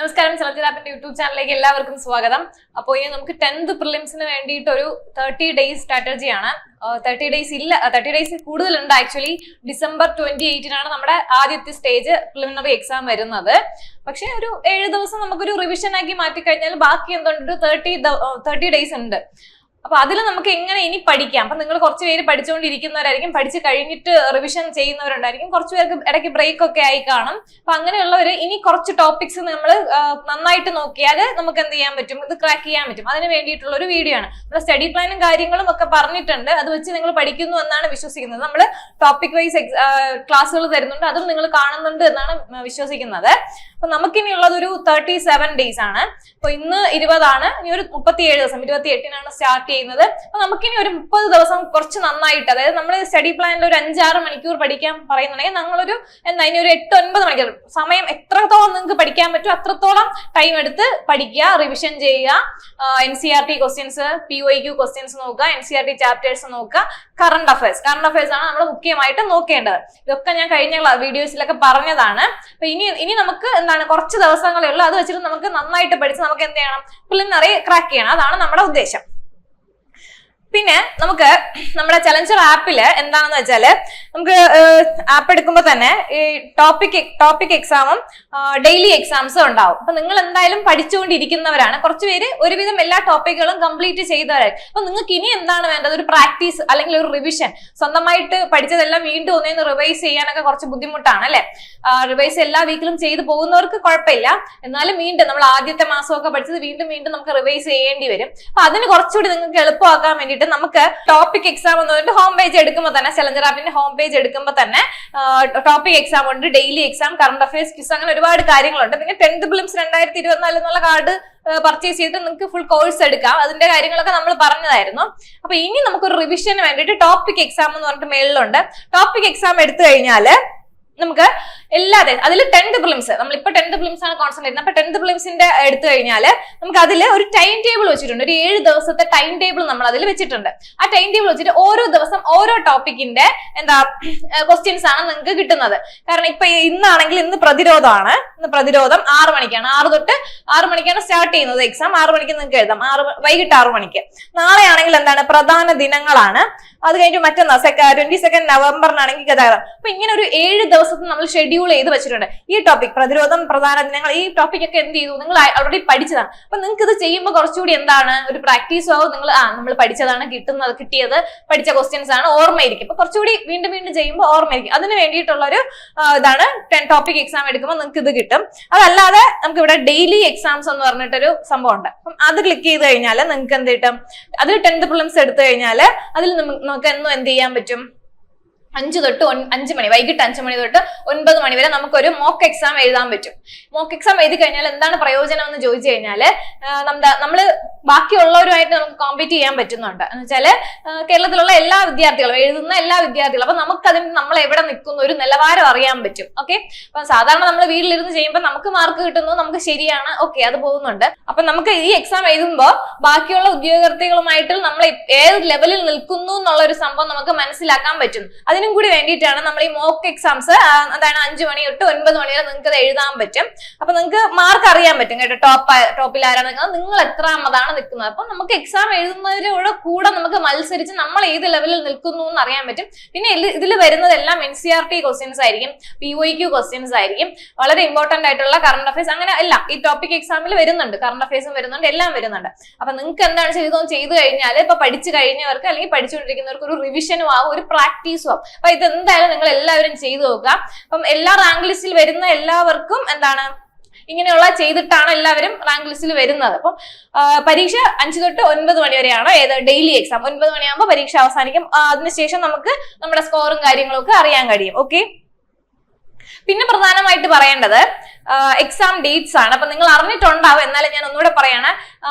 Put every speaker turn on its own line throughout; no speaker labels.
നമസ്കാരം, ചലച്ചിരാപ്പിന്റെ യൂട്യൂബ് ചാനലിലേക്ക് എല്ലാവർക്കും സ്വാഗതം. അപ്പോൾ ഇനി നമുക്ക് 10th പ്രിലിംസിന് വേണ്ടിയിട്ട് ഒരു 30 ഡേയ്സ് സ്ട്രാറ്റജിയാണ്. 30 ഡേയ്സ് കൂടുതലുണ്ട്. ആക്ച്വലി December 28 നമ്മുടെ ആദ്യത്തെ സ്റ്റേജ് പ്രിലിമിനറി എക്സാം വരുന്നത്. പക്ഷെ ഒരു 7 ദിവസം നമുക്കൊരു റിവിഷൻ ആക്കി മാറ്റിക്കഴിഞ്ഞാൽ ബാക്കി എന്തുണ്ട്, 30 ഡേയ്സ് ഉണ്ട്. അപ്പൊ അതിൽ നമുക്ക് എങ്ങനെ ഇനി പഠിക്കാം. അപ്പൊ നിങ്ങൾ കുറച്ച് പേര് പഠിച്ചുകൊണ്ടിരിക്കുന്നവരായിരിക്കും, പഠിച്ചു കഴിഞ്ഞിട്ട് റിവിഷൻ ചെയ്യുന്നവരുണ്ടായിരിക്കും, കുറച്ച് പേർക്ക് ഇടയ്ക്ക് ബ്രേക്ക് ഒക്കെ ആയി കാണും. അപ്പൊ അങ്ങനെയുള്ളവര് ഇനി കുറച്ച് ടോപ്പിക്സ് നമ്മൾ നന്നായിട്ട് നോക്കിയാൽ നമുക്ക് എന്ത് ചെയ്യാൻ പറ്റും, ഇത് ക്രാക്ക് ചെയ്യാൻ പറ്റും. അതിന് വേണ്ടിയിട്ടുള്ള ഒരു വീഡിയോ ആണ്. നമ്മുടെ സ്റ്റഡി പ്ലാനും കാര്യങ്ങളും ഒക്കെ പറഞ്ഞിട്ടുണ്ട്. അത് വെച്ച് നിങ്ങൾ പഠിക്കുന്നു എന്നാണ് വിശ്വസിക്കുന്നത്. നമ്മൾ ടോപ്പിക് വൈസ് ക്ലാസ്സുകൾ തരുന്നുണ്ട്, അതും നിങ്ങൾ കാണുന്നുണ്ട് എന്നാണ് വിശ്വസിക്കുന്നത്. അപ്പൊ നമുക്കിനിയുള്ളത് ഒരു 37 ഡേയ്സ് ആണ്. അപ്പൊ ഇന്ന് 20 ആണ്, ഇനി ഒരു 37 ദിവസം, 28 സ്റ്റാർട്ട് ചെയ്യുന്നത്. അപ്പൊ നമുക്കിനി ഒരു 30 ദിവസം കുറച്ച് നന്നായിട്ട്, അതായത് നമ്മൾ സ്റ്റഡി പ്ലാനിൽ ഒരു 5-6 മണിക്കൂർ പഠിക്കാൻ പറയുന്നുണ്ടെങ്കിൽ നമ്മളൊരു ഇനി ഒരു 8-9 മണിക്കൂർ സമയം എത്രത്തോളം നിങ്ങൾക്ക് പഠിക്കാൻ പറ്റും അത്രത്തോളം ടൈം എടുത്ത് പഠിക്കുക, റിവിഷൻ ചെയ്യുക. NCERT ക്വസ്റ്റ്യൻസ്, PYQ ക്വസ്റ്റ്യൻസ് നോക്കുക, NCERT ചാപ്റ്റേഴ്സ് നോക്കുക, കറണ്ട് അഫയേഴ്സ് ആണ് നമ്മൾ മുഖ്യമായിട്ട് നോക്കേണ്ടത്. ഇതൊക്കെ ഞാൻ കഴിഞ്ഞ വീഡിയോസിലൊക്കെ പറഞ്ഞതാണ്. അപ്പൊ ഇനി നമുക്ക് എന്താണ്, കുറച്ച് ദിവസങ്ങളേ ഉള്ളൂ. അത് വെച്ചിട്ട് നമുക്ക് നന്നായിട്ട് പഠിച്ച് നമുക്ക് എന്ത് ചെയ്യണം, പ്രിലിമിനറി ക്രാക്ക് ചെയ്യണം. അതാണ് നമ്മുടെ ഉദ്ദേശം. പിന്നെ നമുക്ക് നമ്മുടെ ചലഞ്ചർ ആപ്പില് എന്താണെന്ന് വെച്ചാല്, നമുക്ക് ആപ്പ് എടുക്കുമ്പോൾ തന്നെ ഈ ടോപ്പിക് എക്സാമും ഡെയിലി എക്സാംസും ഉണ്ടാവും. അപ്പൊ നിങ്ങൾ എന്തായാലും പഠിച്ചുകൊണ്ടിരിക്കുന്നവരാണ്. കുറച്ച് പേര് ഒരുവിധം എല്ലാ ടോപ്പിക്കുകളും കംപ്ലീറ്റ് ചെയ്തവരായിരിക്കും. അപ്പൊ നിങ്ങൾക്ക് ഇനി എന്താണ് വേണ്ടത്, ഒരു പ്രാക്ടീസ് അല്ലെങ്കിൽ ഒരു റിവിഷൻ. സ്വന്തമായിട്ട് പഠിച്ചതെല്ലാം വീണ്ടും ഒന്നേന്ന് റിവൈസ് ചെയ്യാനൊക്കെ കുറച്ച് ബുദ്ധിമുട്ടാണ് അല്ലെ. റിവൈസ് എല്ലാ വീക്കിലും ചെയ്തു പോകുന്നവർക്ക് കുഴപ്പമില്ല. എന്നാലും വീണ്ടും നമ്മൾ ആദ്യത്തെ മാസമൊക്കെ പഠിച്ചത് വീണ്ടും നമുക്ക് റിവൈസ് ചെയ്യേണ്ടി വരും. അപ്പൊ അതിന് കുറച്ചുകൂടി നിങ്ങൾക്ക് എളുപ്പമാക്കാൻ വേണ്ടിയിട്ട് നമുക്ക് ടോപ്പിക് എക്സാം എന്ന് പറഞ്ഞിട്ട് ഹോം പേജ് എടുക്കുമ്പോൾ തന്നെ, ചലഞ്ചർ ആപ്പിന്റെ ഹോം പേജ് എടുക്കുമ്പോൾ തന്നെ ടോപ്പിക് എക്സാം ഉണ്ട്, daily exam, current affairs, quiz, അങ്ങനെ ഒരുപാട് കാര്യങ്ങളുണ്ട്. പിന്നെ 10th പ്രിലിംസ് 2024 എന്നുള്ള കാർഡ് പർച്ചേസ് ചെയ്തിട്ട് നിങ്ങൾക്ക് ഫുൾ കോഴ്സ് എടുക്കാം. അതിന്റെ കാര്യങ്ങളൊക്കെ നമ്മൾ പറഞ്ഞതായിരുന്നു. അപ്പൊ ഇനി നമുക്കൊരു റിവിഷന് വേണ്ടിയിട്ട് ടോപ്പിക് എക്സാം എന്ന് പറഞ്ഞിട്ട് മേളിലുണ്ട്. ടോപ്പിക് എക്സാം എടുത്തു കഴിഞ്ഞാല് നമുക്ക് അതിൽ 10th പ്രിലിംസ്, നമ്മളിപ്പോ 10th പ്രിലിംസ് ആണ് കോൺസെൻട്രേറ്റ് ചെയ്യുന്നത്. അപ്പൊ 10th പ്രിലിംസിന്റെ എടുത്തു കഴിഞ്ഞാല് നമുക്ക് അതിൽ ഒരു ടൈം ടേബിൾ വെച്ചിട്ടുണ്ട്. ഒരു 7 ദിവസത്തെ ടൈം ടേബിൾ നമ്മൾ അതിൽ വെച്ചിട്ടുണ്ട്. ആ ടൈം ടേബിൾ വെച്ചിട്ട് ഓരോ ദിവസം ഓരോ ടോപ്പിക്കിന്റെ ക്വസ്റ്റ്യൻസ് ആണ് നിങ്ങൾക്ക് കിട്ടുന്നത്. കാരണം ഇപ്പൊ ഇന്നാണെങ്കിൽ ഇന്ന് പ്രതിരോധമാണ്. ഇന്ന് പ്രതിരോധം 6 മണിക്കാണ്. 6 മണിക്കാണ് സ്റ്റാർട്ട് ചെയ്യുന്നത് എക്സാം. 6 മണിക്ക് നിങ്ങൾക്ക് എഴുതാം, വൈകിട്ട് 6 മണിക്ക്. നാളെ ആണെങ്കിൽ എന്താണ്, പ്രധാന ദിനങ്ങളാണ്. അത് കഴിഞ്ഞിട്ട് മറ്റന്നാൾ 22 നവംബറിനാണെങ്കിൽ ഗതാഗതം. അപ്പൊ ഇങ്ങനെ ഒരു 7 ദിവസത്തെ നമ്മൾ ഷെഡ്യൂൾ ചെയ്ത് വെച്ചിട്ടുണ്ട്. ഈ ടോപ്പിക് പ്രതിരോധം, പ്രധാന ദിനങ്ങൾ, ഈ ടോപ്പിക് ഒക്കെ എന്ത് ചെയ്തു, നിങ്ങൾ ഓൾറെഡി പഠിച്ചതാണ്. അപ്പൊ നിങ്ങൾക്ക് ഇത് ചെയ്യുമ്പോൾ കുറച്ചുകൂടി എന്താണ്, ഒരു പ്രാക്ടീസ് ആവും. നമ്മൾ പഠിച്ചതാണ്, കിട്ടിയത് പഠിച്ച ക്വസ്റ്റ്യൻസ് ആണ്, ഓർമ്മയിരിക്കും. അപ്പൊ കുറച്ചുകൂടി വീണ്ടും ചെയ്യുമ്പോൾ ഓർമ്മയിരിക്കും. അതിന് വേണ്ടിയിട്ടുള്ള ഒരു ഇതാണ് ടോപ്പിക് എക്സാം എടുക്കുമ്പോൾ നിങ്ങൾക്ക് ഇത് കിട്ടും. അതല്ലാതെ നമുക്ക് ഇവിടെ ഡെയിലി എക്സാംസ് എന്ന് പറഞ്ഞിട്ടൊരു സംഭവം ഉണ്ട്. അപ്പം അത് ക്ലിക്ക് ചെയ്ത് കഴിഞ്ഞാൽ നിങ്ങൾക്ക് എന്ത് കിട്ടും, അതിൽ 10th പ്രിലിംസ് എടുത്തു കഴിഞ്ഞാൽ അതിൽ നമുക്ക് എന്നും എന്ത് ചെയ്യാൻ പറ്റും, 5 മണി, വൈകിട്ട് 5 മണി തൊട്ട് 9 മണി വരെ നമുക്കൊരു മോക്ക് എക്സാം എഴുതാൻ പറ്റും. മോക്ക് എക്സാം എഴുതി കഴിഞ്ഞാൽ എന്താണ് പ്രയോജനം എന്ന് ചോദിച്ചു കഴിഞ്ഞാല്, നമ്മള് ബാക്കിയുള്ളവരുമായിട്ട് നമുക്ക് കോമ്പീറ്റ് ചെയ്യാൻ പറ്റുന്നുണ്ട്. എന്ന് വെച്ചാല് കേരളത്തിലുള്ള എല്ലാ വിദ്യാർത്ഥികളും, എഴുതുന്ന എല്ലാ വിദ്യാർത്ഥികളും, അപ്പൊ നമുക്കതിന് നമ്മൾ എവിടെ നിൽക്കുന്ന ഒരു നിലവാരം അറിയാൻ പറ്റും. ഓക്കെ, അപ്പൊ സാധാരണ നമ്മൾ വീട്ടിലിരുന്ന് ചെയ്യുമ്പോൾ നമുക്ക് മാർക്ക് കിട്ടുന്നു, നമുക്ക് ശരിയാണ്, ഓക്കെ, അത് പോകുന്നുണ്ട്. അപ്പൊ നമുക്ക് ഈ എക്സാം എഴുതുമ്പോൾ ബാക്കിയുള്ള ഉദ്യോഗാർത്ഥികളുമായിട്ട് നമ്മൾ ഏത് ലെവലിൽ നിൽക്കുന്നു എന്നുള്ള ഒരു സംഭവം നമുക്ക് മനസ്സിലാക്കാൻ പറ്റും. അതിനും കൂടി വേണ്ടിയിട്ടാണ് നമ്മൾ ഈ മോക്ക് എക്സാംസ്, അതാണ് 5 മണി തൊട്ട് 9 മണി വരെ നിങ്ങൾക്ക് എഴുതാൻ പറ്റും. അപ്പൊ നിങ്ങൾക്ക് മാർക്ക് അറിയാൻ പറ്റും കേട്ടോ, ടോപ്പിൽ ആരാണ് നിൽക്കുന്നത്, നിങ്ങൾ എത്രാമതാണ് നിൽക്കുന്നത്. അപ്പൊ നമുക്ക് എക്സാം എഴുതുന്നവരുടെ കൂടെ നമുക്ക് മത്സരിച്ച് നമ്മൾ ഏത് ലെവലിൽ നിൽക്കുന്നു എന്ന് അറിയാൻ പറ്റും. പിന്നെ ഇതിൽ വരുന്നതെല്ലാം NCERT ക്വസ്റ്റ്യൻസ് ആയിരിക്കും, PYQ ക്വസ്റ്റ്യൻസ് ആയിരിക്കും, വളരെ ഇമ്പോർട്ടന്റ് ആയിട്ടുള്ള കറണ്ട് അഫയേഴ്സ്, അങ്ങനെ എല്ലാം ഈ ടോപ്പിക് എക്സാമിൽ വരുന്നുണ്ട്. കറണ്ട് അഫയേഴ്സും വരുന്നുണ്ട്, എല്ലാം വരുന്നുണ്ട്. അപ്പൊ നിങ്ങൾക്ക് എന്താണ് ചെയ്തു കഴിഞ്ഞാൽ ഇപ്പൊ പഠിച്ചു കഴിഞ്ഞവർക്ക് അല്ലെങ്കിൽ പഠിച്ചുകൊണ്ടിരിക്കുന്നവർക്ക് ഒരു റിവിഷനും ആവും, ഒരു പ്രാക്ടീസും ആവും. അപ്പൊ ഇത് എന്തായാലും നിങ്ങൾ എല്ലാവരും ചെയ്തു നോക്കുക. അപ്പം എല്ലാ റാങ്ക് ലിസ്റ്റിൽ വരുന്ന എല്ലാവർക്കും എന്താണ്, ഇങ്ങനെയുള്ള ചെയ്തിട്ടാണ് എല്ലാവരും റാങ്ക് ലിസ്റ്റിൽ വരുന്നത്. അപ്പം പരീക്ഷ 5 തൊട്ട് 9 മണി വരെയാണ് ഡെയിലി എക്സാം. 9 മണിയാകുമ്പോൾ പരീക്ഷ അവസാനിക്കും. അതിനുശേഷം നമുക്ക് നമ്മുടെ സ്കോറും കാര്യങ്ങളും ഒക്കെ അറിയാൻ കഴിയും. ഓക്കെ, പിന്നെ പ്രധാനമായിട്ട് പറയേണ്ടത് എക്സാം ഡേറ്റ്സ് ആണ്. അപ്പൊ നിങ്ങൾ അറിഞ്ഞിട്ടുണ്ടാവും, എന്നാലും ഞാൻ ഒന്നുകൂടെ പറയാണ്.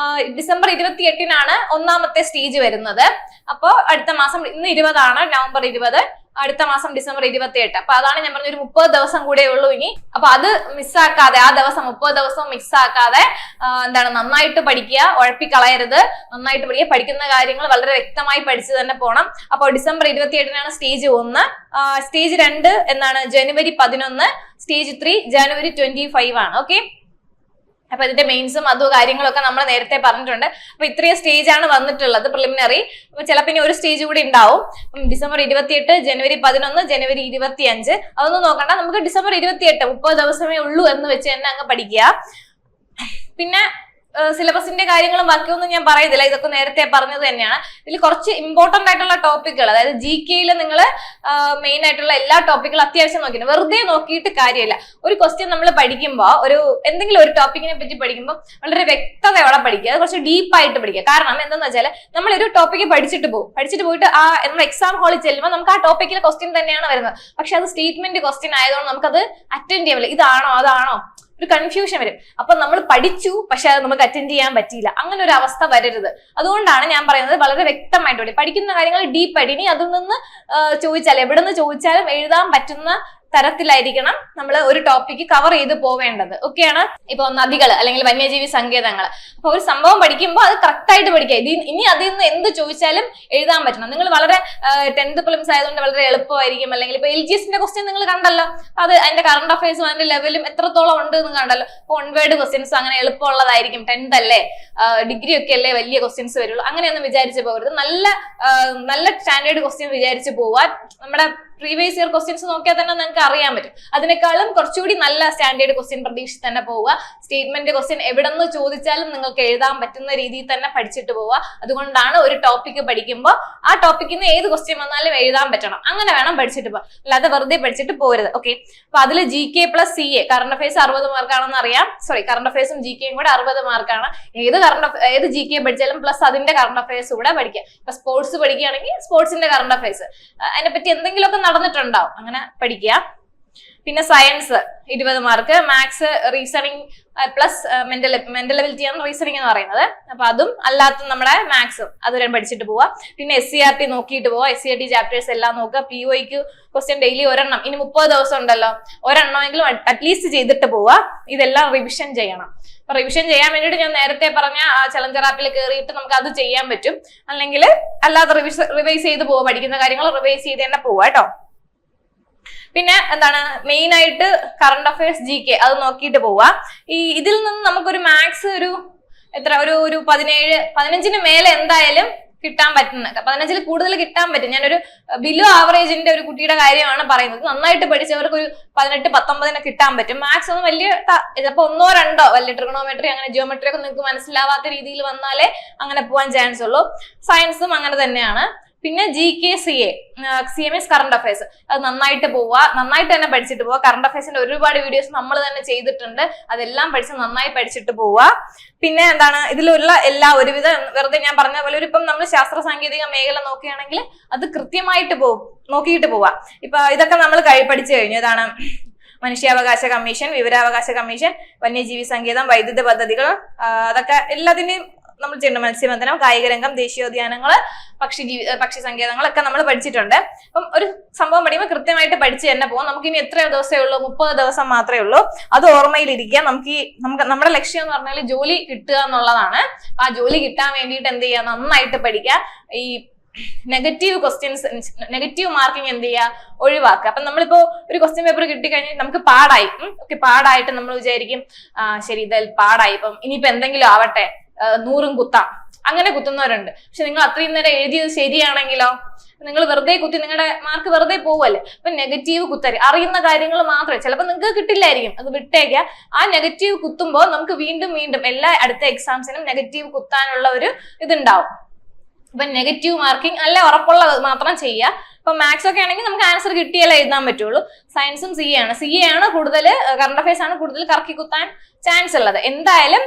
December 28 ഒന്നാമത്തെ സ്റ്റേജ് വരുന്നത്. അപ്പൊ അടുത്ത മാസം, ഇന്ന് 20 ആണ്, November 20, അടുത്ത മാസം December 28. അപ്പൊ അതാണ് ഞാൻ പറഞ്ഞ ഒരു 30 ദിവസം കൂടെ ഉള്ളൂ ഇനി. അപ്പൊ അത് മിസ്സാക്കാതെ, ആ ദിവസം 30 ദിവസം മിസ്സാക്കാതെ നന്നായിട്ട് പഠിക്കുക, ഉഴപ്പിക്കളയരുത്, നന്നായിട്ട് പഠിക്കുക. പഠിക്കുന്ന കാര്യങ്ങൾ വളരെ വ്യക്തമായി പഠിച്ചു തന്നെ പോകണം. അപ്പോൾ December 28 stage 1, stage 2 January 11, stage 3 January 25 ആണ്. ഓക്കെ, അപ്പൊ ഇതിന്റെ മെയിൻസും അതും കാര്യങ്ങളൊക്കെ നമ്മൾ നേരത്തെ പറഞ്ഞിട്ടുണ്ട്. അപ്പൊ ഇത്രയും സ്റ്റേജ് ആണ് വന്നിട്ടുള്ളത് പ്രിലിമിനറി. അപ്പൊ ചിലപ്പോൾ ഇനി ഒരു സ്റ്റേജ് കൂടി ഉണ്ടാവും. ഡിസംബർ 28, ജനുവരി 11, ജനുവരി 25. അതൊന്നും നോക്കണ്ട, നമുക്ക് ഡിസംബർ 28 30 ദിവസമേ ഉള്ളൂ എന്ന് വെച്ച് തന്നെ അങ്ങ് പഠിക്കുക. പിന്നെ സിലബസിന്റെ കാര്യങ്ങളും ബാക്കിയൊന്നും ഞാൻ പറയുന്നില്ല, ഇതൊക്കെ നേരത്തെ പറഞ്ഞത് തന്നെയാണ്. ഇതിൽ കുറച്ച് ഇമ്പോർട്ടന്റ് ആയിട്ടുള്ള ടോപ്പിക്കുകൾ, അതായത് GK-യിൽ നിങ്ങൾ മെയിൻ ആയിട്ടുള്ള എല്ലാ ടോപ്പിക്കുകളും അത്യാവശ്യം നോക്കിയിട്ട് വെറുതെ നോക്കിയിട്ട് കാര്യമില്ല. ഒരു ക്വസ്റ്റ്യൻ നമ്മൾ പഠിക്കുമ്പോൾ എന്തെങ്കിലും ഒരു ടോപ്പിക്കിനെ പറ്റി പഠിക്കുമ്പോൾ വളരെ വ്യക്തതയോടെ പഠിക്കുക, അത് കുറച്ച് ഡീപ്പായിട്ട് പഠിക്കുക. കാരണം എന്താണെന്ന് വെച്ചാൽ നമ്മൾ ഒരു ടോപ്പിക്ക് പഠിച്ചിട്ട് പോയിട്ട് നമ്മൾ എക്സാം ഹാളിൽ ചെല്ലുമ്പോൾ നമുക്ക് ആ ടോപ്പിക്കിലെ ക്വസ്റ്റ്യൻ തന്നെയാണ് വരുന്നത്. പക്ഷെ അത് സ്റ്റേറ്റ്മെന്റ് ക്വസ്റ്റ്യൻ ആയതുകൊണ്ട് നമുക്കത് അറ്റൻഡ് ചെയ്യാൻ പറ്റില്ല. ഇതാണോ അതാണോ ഒരു കൺഫ്യൂഷൻ വരും. അപ്പൊ നമ്മൾ പഠിച്ചു, പക്ഷെ അത് നമുക്ക് അറ്റൻഡ് ചെയ്യാൻ പറ്റിയില്ല. അങ്ങനെ ഒരു അവസ്ഥ വരരുത്. അതുകൊണ്ടാണ് ഞാൻ പറയുന്നത് വളരെ വ്യക്തമായിട്ട് പഠിക്കുന്ന കാര്യങ്ങൾ ഡീപ്പായിട്ട്. ഇനി അതിൽ നിന്ന് എവിടെ നിന്ന് ചോദിച്ചാലും എഴുതാൻ പറ്റുന്ന തരത്തിലായിരിക്കണം നമ്മൾ ഒരു ടോപ്പിക്ക് കവർ ചെയ്ത് പോവേണ്ടത്. ഓക്കെയാണ്. ഇപ്പൊ നദികൾ അല്ലെങ്കിൽ വന്യജീവി സങ്കേതങ്ങൾ, അപ്പൊ ഒരു സംഭവം പഠിക്കുമ്പോൾ അത് കറക്റ്റ് ആയിട്ട് പഠിക്കുക. ഇനി അതിൽ നിന്ന് എന്ത് ചോദിച്ചാലും എഴുതാൻ പറ്റണം. നിങ്ങൾ വളരെ 10th പ്രിലിംസ് ആയതുകൊണ്ട് വളരെ എളുപ്പമായിരിക്കും. അല്ലെങ്കിൽ ഇപ്പൊ LGSന്റെ ക്വസ്റ്റ്യൻ നിങ്ങൾ കണ്ടല്ലോ, അത് അതിന്റെ കറണ്ട് അഫയേഴ്സും അതിന്റെ ലെവലും എത്രത്തോളം ഉണ്ട് എന്ന് കണ്ടല്ലോ. അപ്പൊ 1 വേർഡ് ക്വസ്റ്റ്യൻസ് അങ്ങനെ എളുപ്പമുള്ളതായിരിക്കും. 10th അല്ലേ, ഡിഗ്രി ഒക്കെ അല്ലേ വലിയ ക്വസ്റ്റ്യൻസ് വരുള്ളൂ. അങ്ങനെയൊന്നും വിചാരിച്ച് പോകരുത്. നല്ല സ്റ്റാൻഡേർഡ് ക്വസ്റ്റ്യൻ വിചാരിച്ച് പോവാൻ. നമ്മുടെ പ്രീവിയസ് ഇയർ ക്വസ്റ്റ്യൻസ് നോക്കിയാൽ തന്നെ നിങ്ങൾക്ക് അറിയാൻ പറ്റും. അതിനേക്കാളും കുറച്ചുകൂടി നല്ല സ്റ്റാൻഡേർഡ് ക്വസ്റ്റ്യൻ പ്രതീക്ഷിച്ച് തന്നെ പോവുക. സ്റ്റേറ്റ്മെന്റ് ക്വസ്റ്റ്യൻ എവിടെ നിന്ന് ചോദിച്ചാലും നിങ്ങൾക്ക് എഴുതാൻ പറ്റുന്ന രീതിയിൽ തന്നെ പഠിച്ചിട്ട് പോവുക. അതുകൊണ്ടാണ് ഒരു ടോപ്പിക്ക് പഠിക്കുമ്പോൾ ആ ടോപ്പിക്കിൽ നിന്ന് ഏത് ക്വസ്റ്റ്യൻ വന്നാലും എഴുതാൻ പറ്റണം. അങ്ങനെ വേണം പഠിച്ചിട്ട് പോകാൻ, അല്ലാതെ വെറുതെ പഠിച്ചിട്ട് പോരുത്. ഓക്കെ. അപ്പൊ അതിൽ GK + CA കറണ്ട് അഫയേഴ്സ് 60 മാർക്കാണെന്ന് അറിയാം. കറണ്ട് അഫയേഴ്സും GK-യും കൂടെ 60 മാർക്കാണ്. ഏത് GK പഠിച്ചാലും പ്ലസ് അതിന്റെ കറണ്ട് അഫയേഴ്സ് കൂടെ പഠിക്കുക. ഇപ്പൊ സ്പോർട്സ് പഠിക്കുകയാണെങ്കിൽ സ്പോർട്സിന്റെ കറണ്ട് അഫയേഴ്സ്, അതിനെപ്പറ്റി എന്തെങ്കിലുമൊക്കെ നടന്നിട്ടുണ്ടാവും, അങ്ങനെ പഠിക്കുക. പിന്നെ science 20 mark, maths reasoning plus mental ability ആണ് റീസണിങ് എന്ന് പറയുന്നത്. അപ്പൊ അതും അല്ലാത്ത നമ്മുടെ മാത്സും അത് പഠിച്ചിട്ട് പോവാ. പിന്നെ SCRT നോക്കിയിട്ട് പോവാ. SCRT ചാപ്റ്റേഴ്സ് എല്ലാം നോക്കുക. POIQ ക്വസ്റ്റ്യൻ ഡെയിലി ഒരെണ്ണം, ഇനി 30 ദിവസം ഉണ്ടല്ലോ, ഒരെണ്ണമെങ്കിലും അറ്റ്ലീസ്റ്റ് ചെയ്തിട്ട് പോവാ. ഇതെല്ലാം റിവിഷൻ ചെയ്യണം. അപ്പൊ റിവിഷൻ ചെയ്യാൻ വേണ്ടിയിട്ട് ഞാൻ നേരത്തെ പറഞ്ഞ ചലഞ്ചർ ആപ്പിൽ കയറിയിട്ട് നമുക്ക് അത് ചെയ്യാൻ പറ്റും. അല്ലെങ്കിൽ അല്ലാതെ റിവൈസ് ചെയ്ത് പോവാ. പഠിക്കുന്ന കാര്യങ്ങൾ റിവൈസ് ചെയ്ത് തന്നെ പോവാ കേട്ടോ. പിന്നെ എന്താണ് മെയിൻ ആയിട്ട് കറണ്ട് അഫയേഴ്സ് GK അത് നോക്കിയിട്ട് പോവാ. ഇതിൽ നിന്ന് നമുക്കൊരു മാത്സ് ഒരു 15 മേലെ എന്തായാലും കിട്ടാൻ പറ്റുന്ന, 15 കൂടുതൽ കിട്ടാൻ പറ്റും. ഞാനൊരു ബിലോ ആവറേജിന്റെ ഒരു കുട്ടിയുടെ കാര്യമാണ് പറയുന്നത്. നന്നായിട്ട് പഠിച്ചവർക്ക് ഒരു 18-19 കിട്ടാൻ പറ്റും. മാത്സ് ഒന്നും വലിയ ചിലപ്പോൾ 1-2 വലിയ ട്രിഗണോമെട്രി അങ്ങനെ ജിയോമെട്രി ഒക്കെ നിങ്ങൾക്ക് മനസ്സിലാവാത്ത രീതിയിൽ വന്നാലേ അങ്ങനെ പോകാൻ ചാൻസ് ഉള്ളൂ. സയൻസും അങ്ങനെ തന്നെയാണ്. പിന്നെ GK CA കറണ്ട് അഫയേഴ്സ് അത് നന്നായിട്ട് പോവുക, നന്നായിട്ട് തന്നെ പഠിച്ചിട്ട് പോവുക. കറണ്ട് അഫയേഴ്സിന്റെ ഒരുപാട് വീഡിയോസ് നമ്മൾ തന്നെ ചെയ്തിട്ടുണ്ട്, അതെല്ലാം പഠിച്ച് നന്നായി പഠിച്ചിട്ട് പോവുക. പിന്നെ എന്താണ് ഇതിലുള്ള ഒരുവിധ വെറുതെ ഞാൻ പറഞ്ഞ പോലെ ഇപ്പം നമ്മൾ ശാസ്ത്ര സാങ്കേതിക മേഖല നോക്കുകയാണെങ്കിൽ അത് കൃത്യമായിട്ട് നോക്കിയിട്ട് പോവാ. ഇപ്പൊ ഇതൊക്കെ നമ്മൾ പഠിച്ചു കഴിഞ്ഞു. ഇതാണ് മനുഷ്യാവകാശ കമ്മീഷൻ, വിവരാവകാശ കമ്മീഷൻ, വന്യജീവി സങ്കേതം, വൈദ്യുത പദ്ധതികൾ, അതൊക്കെ എല്ലാത്തിന്റെയും നമ്മൾ ചെയ്യേണ്ട. മത്സ്യബന്ധനം, കായികരംഗം, ദേശീയോദ്യാനങ്ങള്, പക്ഷി സങ്കേതങ്ങളൊക്കെ നമ്മൾ പഠിച്ചിട്ടുണ്ട്. അപ്പം ഒരു സംഭവം പഠിക്കുമ്പോൾ കൃത്യമായിട്ട് പഠിച്ച് തന്നെ പോകും. നമുക്ക് ഇനി എത്ര ദിവസമേ ഉള്ളൂ? 30 ദിവസം മാത്രമേ ഉള്ളൂ. അത് ഓർമ്മയിലിരിക്കുക. നമുക്ക് നമ്മുടെ ലക്ഷ്യം എന്ന് പറഞ്ഞാൽ ജോലി കിട്ടുക എന്നുള്ളതാണ്. ആ ജോലി കിട്ടാൻ വേണ്ടിയിട്ട് എന്ത് ചെയ്യുക? നന്നായിട്ട് പഠിക്കുക. ഈ നെഗറ്റീവ് ക്വസ്റ്റ്യൻസ്, നെഗറ്റീവ് മാർക്കിംഗ് എന്ത് ചെയ്യുക? ഒഴിവാക്കുക. അപ്പൊ നമ്മളിപ്പോ ഒരു ക്വസ്റ്റ്യൻ പേപ്പർ കിട്ടിക്കഴിഞ്ഞാൽ നമുക്ക് പാടായിട്ട് നമ്മൾ വിചാരിക്കും ശരി ഇത് പാടായി, ഇപ്പം ഇനിയിപ്പോ എന്തെങ്കിലും ആവട്ടെ 100 കുത്താം, അങ്ങനെ കുത്തുന്നവരുണ്ട്. പക്ഷെ നിങ്ങൾ അത്രയും നേരം എഴുതിയത് ശരിയാണെങ്കിലോ നിങ്ങൾ വെറുതെ കുത്തി നിങ്ങളുടെ മാർക്ക് വെറുതെ പോവല്ലേ. അപ്പൊ നെഗറ്റീവ് കുത്തരി അറിയുന്ന കാര്യങ്ങൾ മാത്രമേ, ചിലപ്പോൾ നിങ്ങൾക്ക് കിട്ടില്ലായിരിക്കും, അത് വിട്ടേക്കുക. ആ നെഗറ്റീവ് കുത്തുമ്പോൾ നമുക്ക് വീണ്ടും എല്ലാ അടുത്ത എക്സാംസിനും നെഗറ്റീവ് കുത്താനുള്ള ഒരു ഇതുണ്ടാവും. അപ്പൊ നെഗറ്റീവ് മാർക്കിംഗ് നല്ല ഉറപ്പുള്ളത് മാത്രം ചെയ്യുക. ഇപ്പൊ മാത്സ് ഒക്കെ ആണെങ്കിൽ നമുക്ക് ആൻസർ കിട്ടിയാലേ എഴുതാൻ പറ്റുള്ളൂ. സയൻസും CA ആണ് കൂടുതൽ, കറണ്ട് അഫയേഴ്സ് ആണ് കൂടുതൽ കറക്കി കുത്താൻ ചാൻസ് ഉള്ളത്. എന്തായാലും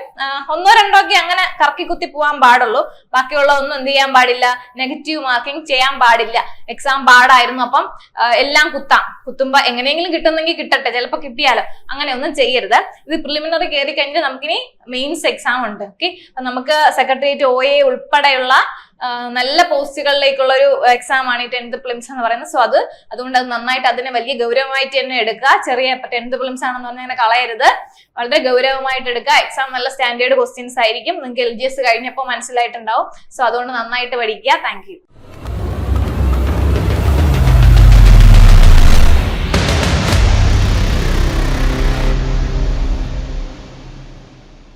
1-2 ഒക്കെ അങ്ങനെ കറക്കി കുത്തി പോകാൻ പാടുള്ളൂ. ബാക്കിയുള്ള ഒന്നും എന്ത് ചെയ്യാൻ പാടില്ല, നെഗറ്റീവ് മാർക്കിംഗ് ചെയ്യാൻ പാടില്ല. എക്സാം പാടായിരുന്നു അപ്പം എല്ലാം കുത്തുമ്പോ എങ്ങനെയെങ്കിലും കിട്ടുന്നെങ്കിൽ കിട്ടട്ടെ, ചിലപ്പോൾ കിട്ടിയാലോ, അങ്ങനെ ഒന്നും ചെയ്യരുത്. ഇത് പ്രിലിമിനറി കയറി കഴിഞ്ഞാൽ നമുക്കിനി മെയിൻസ് എക്സാം ഉണ്ട്. ഓക്കെ, നമുക്ക് സെക്രട്ടേറിയറ്റ് OA ഉൾപ്പെടെയുള്ള നല്ല പോസ്റ്റുകളിലേക്കുള്ള ഒരു എക്സാം ആണ് ഈ 10th പ്രിലിംസ് എന്ന് പറയുന്നത്. സോ അതുകൊണ്ട് അത് നന്നായിട്ട് അതിനെ വലിയ ഗൗരവമായിട്ട് തന്നെ എടുക്കുക. ചെറിയ 10th പ്രിലിംസ് ആണെന്ന് പറഞ്ഞാൽ അങ്ങനെ കളയരുത്, വളരെ ഗൗരവമായിട്ട് എടുക്കുക. എക്സാം നല്ല സ്റ്റാൻഡേർഡ് ക്വസ്റ്റ്യൻസ് ആയിരിക്കും. നിങ്ങൾക്ക് LGS കഴിഞ്ഞപ്പോൾ മനസ്സിലായിട്ടുണ്ടാവും. സോ അതുകൊണ്ട് നന്നായിട്ട് പഠിക്കുക. Thank you.